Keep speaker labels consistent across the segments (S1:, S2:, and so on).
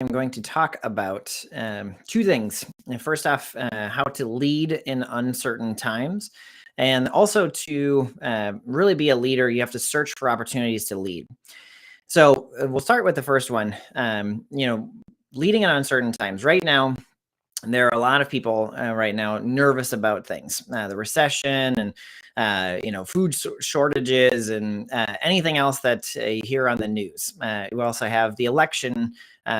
S1: I'm going to talk about two things. First off, how to lead in uncertain times. And also to really be a leader, you have to search for opportunities to lead. So we'll start with the first one. Leading in uncertain times. Right now, there are a lot of people right now nervous about things, the recession and food shortages and anything else that you hear on the news. We also have the election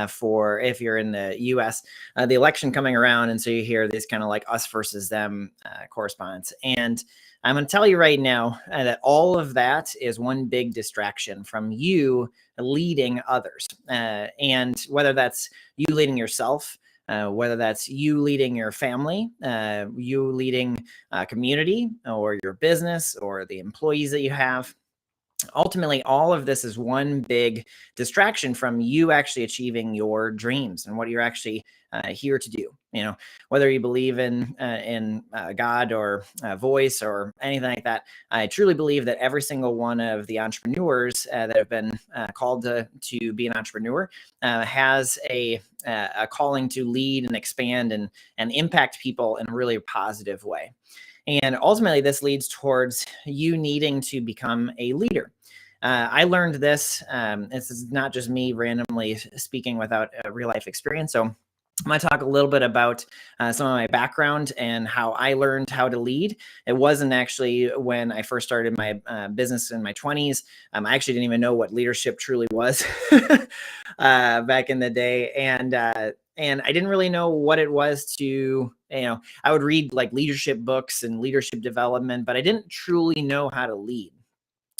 S1: for, if you're in the U.S., the election coming around, and so you hear this kind of like us versus them correspondence. And I'm going to tell you right now that all of that is one big distraction from you leading others, and whether that's you leading yourself, whether that's you leading your family, you leading a community or your business or the employees that you have. Ultimately, all of this is one big distraction from you actually achieving your dreams and what you're actually here to do. Whether you believe in God or voice or anything like that, I truly believe that every single one of the entrepreneurs that have been called to be an entrepreneur has a calling to lead and expand and impact people in a really positive way. And ultimately, this leads towards you needing to become a leader. I learned this. This is not just me randomly speaking without a real life experience. So I'm going to talk a little bit about some of my background and how I learned how to lead. It wasn't actually when I first started my business in my 20s. I actually didn't even know what leadership truly was back in the day. And I didn't really know what it was to, I would read like leadership books and leadership development, but I didn't truly know how to lead.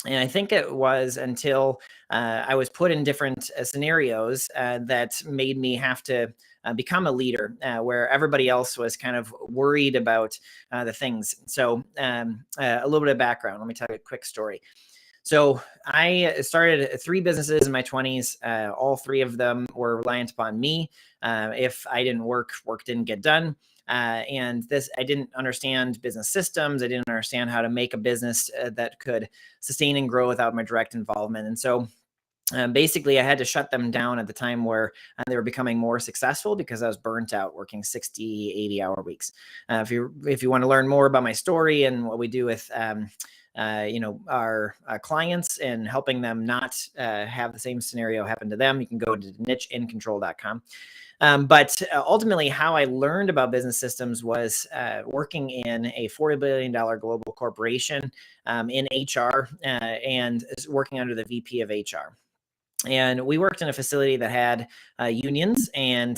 S1: And I think it was until I was put in different scenarios that made me have to become a leader, where everybody else was kind of worried about the things. So a little bit of background. Let me tell you a quick story. So I started 3 businesses in my 20s. All 3 of them were reliant upon me. If I didn't work didn't get done. And I didn't understand business systems. I didn't understand how to make a business that could sustain and grow without my direct involvement. And so basically, I had to shut them down at the time where they were becoming more successful because I was burnt out working 60, 80-hour weeks. If you want to learn more about my story and what we do with our clients and helping them not have the same scenario happen to them, you can go to nicheincontrol.com. But ultimately, how I learned about business systems was working in a $40 billion global corporation in HR and working under the VP of HR. And we worked in a facility that had unions, and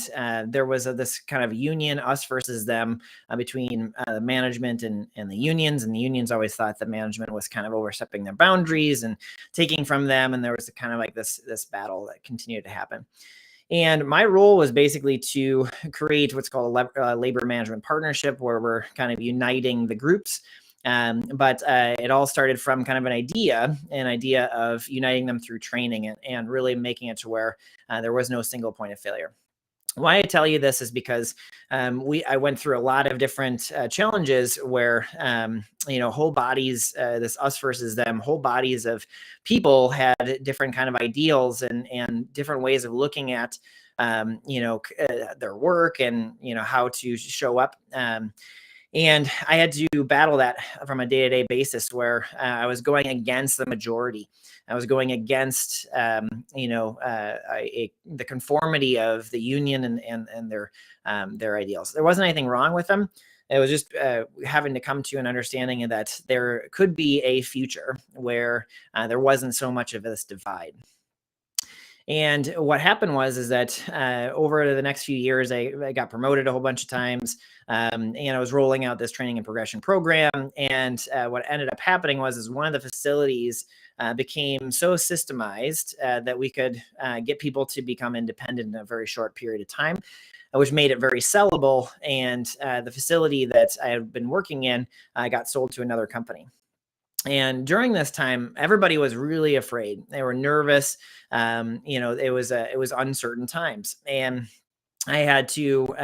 S1: there was this kind of union, us versus them, between the management and the unions. And the unions always thought that management was kind of overstepping their boundaries and taking from them. And there was kind of like this battle that continued to happen. And my role was basically to create what's called a labor management partnership, where we're kind of uniting the groups. But it all started from kind of an idea of uniting them through training and really making it to where there was no single point of failure. Why I tell you this is because I went through a lot of different challenges where whole bodies, this us versus them, whole bodies of people had different kind of ideals and different ways of looking at their work and how to show up. And I had to battle that from a day-to-day basis where I was going against the majority. I was going against, the conformity of the union and their ideals. There wasn't anything wrong with them. It was just having to come to an understanding that there could be a future where there wasn't so much of this divide. And what happened is that over the next few years, I got promoted a whole bunch of times, and I was rolling out this training and progression program. And what ended up happening was one of the facilities became so systemized that we could get people to become independent in a very short period of time, which made it very sellable. And the facility that I had been working in got sold to another company. And during this time, everybody was really afraid. They were nervous. It was uncertain times. And I had to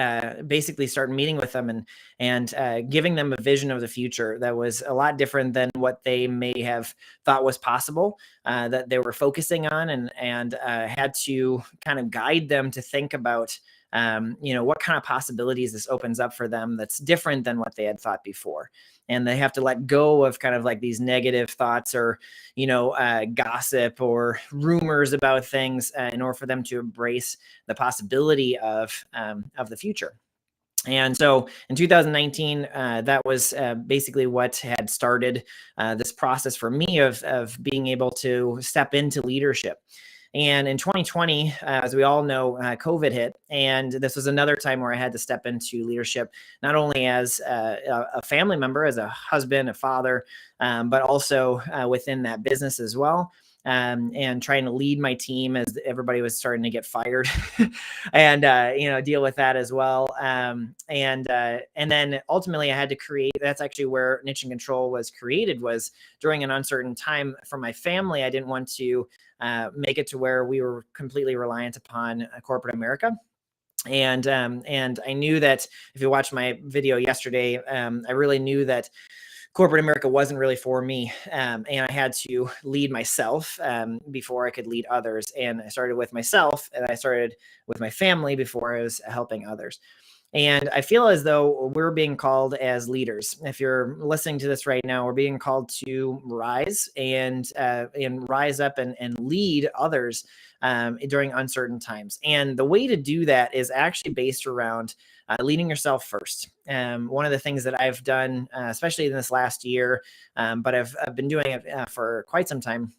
S1: basically start meeting with them and giving them a vision of the future that was a lot different than what they may have thought was possible, that they were focusing on, and had to kind of guide them to think about what kind of possibilities this opens up for them that's different than what they had thought before. And they have to let go of kind of like these negative thoughts or gossip or rumors about things in order for them to embrace the possibility of the future. And so in 2019, that was basically what had started this process for me of being able to step into leadership. And in 2020, as we all know, COVID hit. And this was another time where I had to step into leadership, not only as a family member, as a husband, a father, but also within that business as well. And trying to lead my team as everybody was starting to get fired and, deal with that as well. And then ultimately I had to create, that's actually where Niche and Control was created, was during an uncertain time for my family. I didn't want to make it to where we were completely reliant upon corporate America. And I knew that if you watched my video yesterday, I really knew that corporate America wasn't really for me. And I had to lead myself before I could lead others. And I started with myself, and I started with my family before I was helping others. And I feel as though we're being called as leaders. If you're listening to this right now, we're being called to rise and rise up and lead others during uncertain times. And the way to do that is actually based around leading yourself first. One of the things that I've done, especially in this last year, but I've been doing it for quite some time,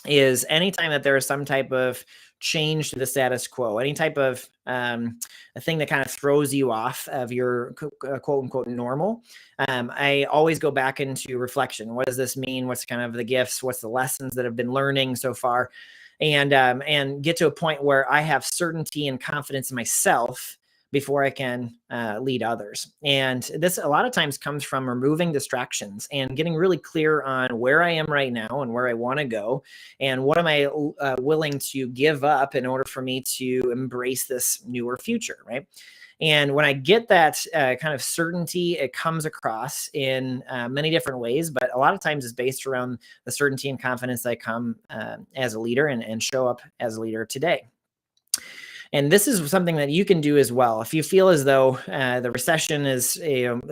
S1: is anytime that there is some type of change to the status quo, any type of a thing that kind of throws you off of your quote unquote normal, I always go back into reflection. What does this mean? What's kind of the gifts? What's the lessons that I've been learning so far? And get to a point where I have certainty and confidence in myself before I can lead others. And this a lot of times comes from removing distractions and getting really clear on where I am right now and where I want to go, and what am I willing to give up in order for me to embrace this newer future, right? And when I get that kind of certainty, it comes across in many different ways, but a lot of times it's based around the certainty and confidence that I come as a leader and show up as a leader today. And this is something that you can do as well. If you feel as though the recession is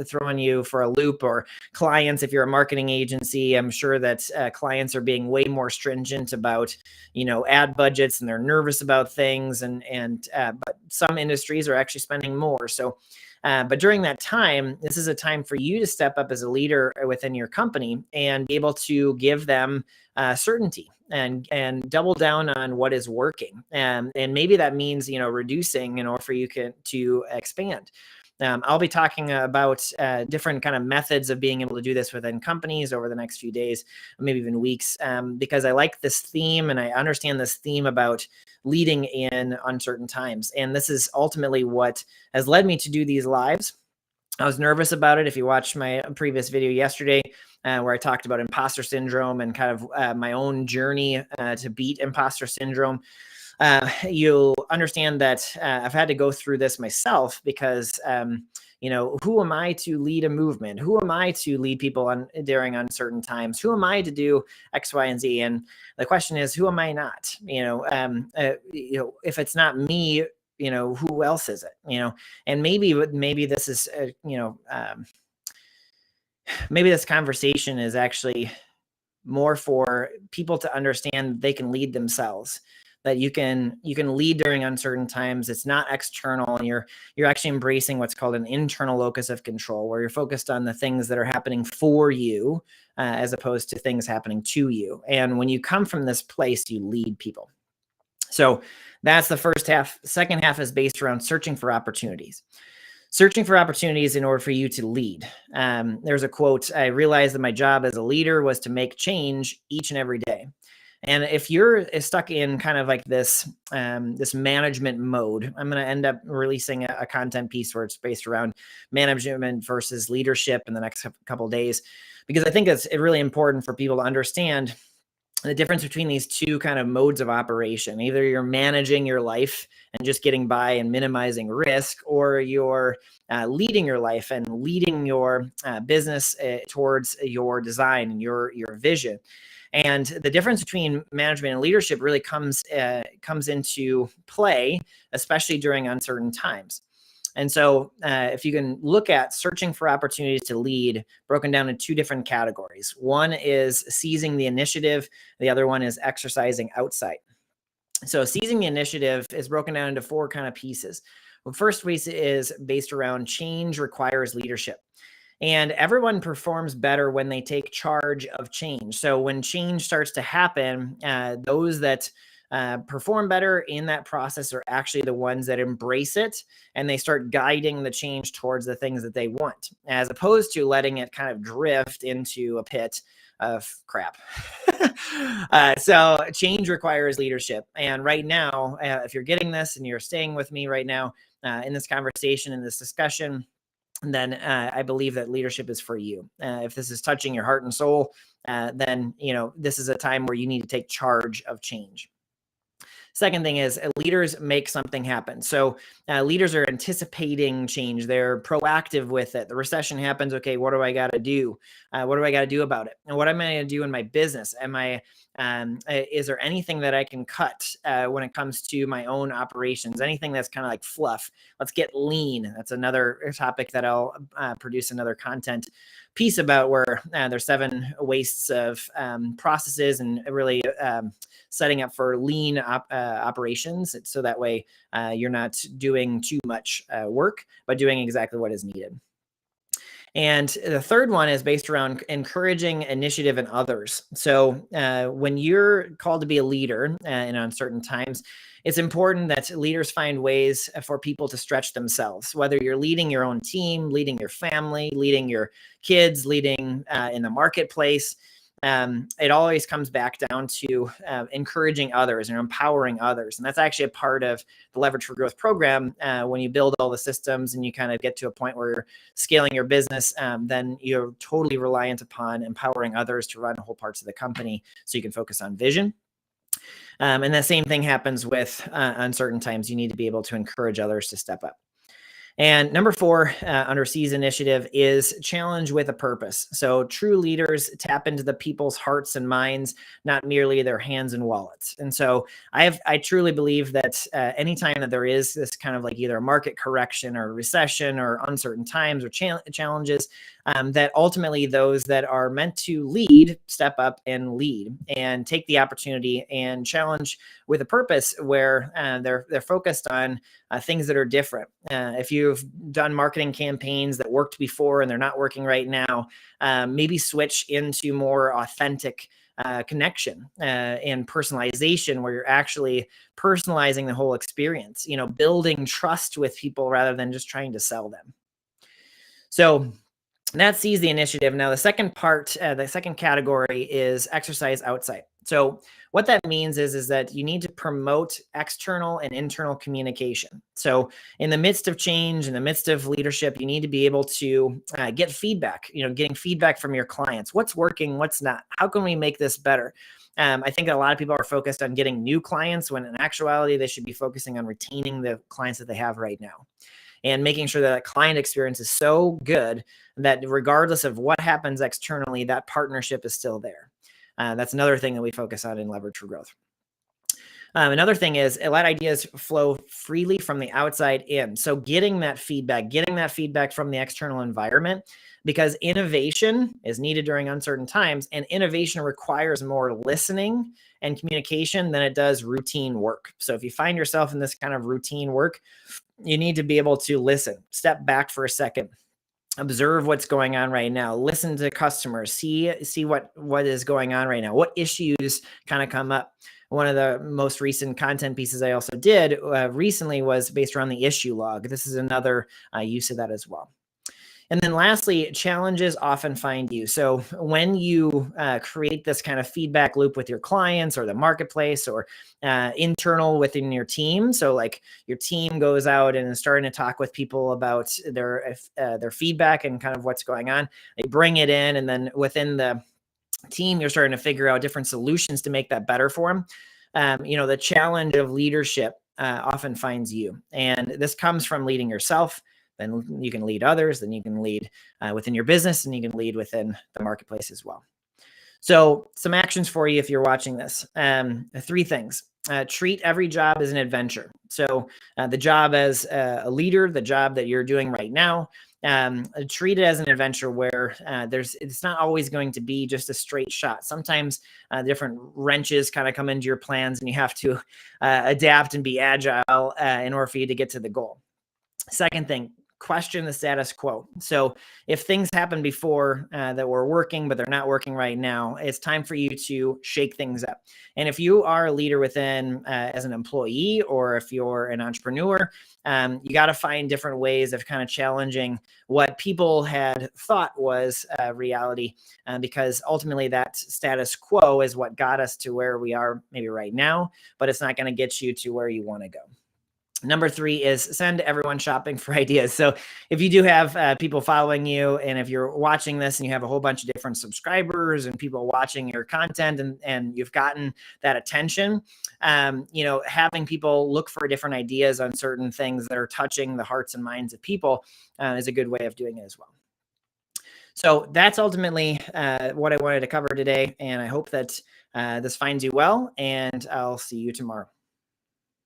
S1: throwing you for a loop, or clients, if you're a marketing agency, I'm sure that clients are being way more stringent about, ad budgets, and they're nervous about things. But some industries are actually spending more. So, but during that time, this is a time for you to step up as a leader within your company and be able to give them certainty and double down on what is working. And maybe that means, reducing in order for you to expand. I'll be talking about different kind of methods of being able to do this within companies over the next few days, maybe even weeks, because I like this theme and I understand this theme about leading in uncertain times. And this is ultimately what has led me to do these lives. I was nervous about it. If you watched my previous video yesterday, where I talked about imposter syndrome and kind of my own journey to beat imposter syndrome, you'll understand that I've had to go through this myself because, who am I to lead a movement? Who am I to lead people during uncertain times? Who am I to do X, Y, and Z? And the question is, who am I not? If it's not me, who else is it? And maybe this is, maybe this conversation is actually more for people to understand they can lead themselves, that you can lead during uncertain times. It's not external, and you're actually embracing what's called an internal locus of control, where you're focused on the things that are happening for you as opposed to things happening to you. And when you come from this place, you lead people. So that's the first half. Second half is based around searching for opportunities. Searching for opportunities in order for you to lead. There's a quote: I realized that my job as a leader was to make change each and every day. And if you're stuck in kind of like this management mode, I'm going to end up releasing a content piece where it's based around management versus leadership in the next couple of days, because I think it's really important for people to understand the difference between these two kind of modes of operation. Either you're managing your life and just getting by and minimizing risk, or you're leading your life and leading your business towards your design and your vision. And the difference between management and leadership really comes into play, especially during uncertain times. And so if you can look at searching for opportunities to lead, broken down in two different categories. One is seizing the initiative. The other one is exercising outside. So seizing the initiative is broken down into four kind of pieces. The first piece is based around change requires leadership. And everyone performs better when they take charge of change. So when change starts to happen, those that perform better in that process are actually the ones that embrace it, and they start guiding the change towards the things that they want, as opposed to letting it kind of drift into a pit of crap. So change requires leadership. And right now, if you're getting this and you're staying with me right now in this conversation, in this discussion, then I believe that leadership is for you. If this is touching your heart and soul, then this is a time where you need to take charge of change. Second thing is leaders make something happen. So leaders are anticipating change. They're proactive with it. The recession happens. Okay, what do I got to do? What do I got to do about it? And what am I going to do in my business? Is there anything that I can cut when it comes to my own operations? Anything that's kind of like fluff? Let's get lean. That's another topic that I'll produce another content piece about, where there's 7 wastes of processes, and really setting up for lean operations. So that way you're not doing too much work, but doing exactly what is needed. And the third one is based around encouraging initiative in others. So when you're called to be a leader in uncertain times, it's important that leaders find ways for people to stretch themselves, whether you're leading your own team, leading your family, leading your kids, leading in the marketplace. It always comes back down to encouraging others and empowering others. And that's actually a part of the Leverage for Growth program. When you build all the systems and you kind of get to a point where you're scaling your business, then you're totally reliant upon empowering others to run whole parts of the company so you can focus on vision. And the same thing happens with uncertain times. You need to be able to encourage others to step up. And number 4 under C's initiative is challenge with a purpose. So true leaders tap into the people's hearts and minds, not merely their hands and wallets. And so I truly believe that anytime that there is this kind of like either a market correction or recession or uncertain times or challenges, that ultimately those that are meant to lead step up and lead and take the opportunity and challenge with a purpose, where they're focused on things that are different. If you've done marketing campaigns that worked before and they're not working right now, maybe switch into more authentic connection and personalization, where you're actually personalizing the whole experience, building trust with people rather than just trying to sell them. So that sees the initiative. Now, the second part, the second category is exercise outside. So what that means is that you need to promote external and internal communication. So in the midst of change, in the midst of leadership, you need to be able to get feedback, getting feedback from your clients. What's working, what's not? How can we make this better? I think that a lot of people are focused on getting new clients, when in actuality, they should be focusing on retaining the clients that they have right now, and making sure that client experience is so good that regardless of what happens externally, that partnership is still there. That's another thing that we focus on in Leverage for Growth. Another thing is let ideas flow freely from the outside in. So getting that feedback from the external environment, because innovation is needed during uncertain times, and innovation requires more listening and communication than it does routine work. So if you find yourself in this kind of routine work, you need to be able to listen, step back for a second, observe what's going on right now, listen to customers, see what is going on right now, what issues kind of come up. One of the most recent content pieces I also did recently was based around the issue log. This is another use of that as well. And then lastly, challenges often find you. So when you create this kind of feedback loop with your clients or the marketplace or internal within your team, so like your team goes out and is starting to talk with people about their feedback and kind of what's going on, they bring it in, and then within the team, you're starting to figure out different solutions to make that better for them. The challenge of leadership often finds you. And this comes from leading yourself. Then you can lead others. Then you can lead within your business, and you can lead within the marketplace as well. So some actions for you if you're watching this. 3 things. Treat every job as an adventure. So the job as a leader, the job that you're doing right now, treat it as an adventure where it's not always going to be just a straight shot. Sometimes different wrenches kind of come into your plans, and you have to adapt and be agile in order for you to get to the goal. Second thing, question the status quo. So if things happen before that were working, but they're not working right now, it's time for you to shake things up. And if you are a leader within as an employee, or if you're an entrepreneur, you got to find different ways of kind of challenging what people had thought was reality, because ultimately that status quo is what got us to where we are maybe right now, but it's not going to get you to where you want to go. Number 3 is send everyone shopping for ideas. So if you do have people following you, and if you're watching this and you have a whole bunch of different subscribers and people watching your content, and you've gotten that attention, having people look for different ideas on certain things that are touching the hearts and minds of people is a good way of doing it as well. So that's ultimately what I wanted to cover today. And I hope that this finds you well, and I'll see you tomorrow.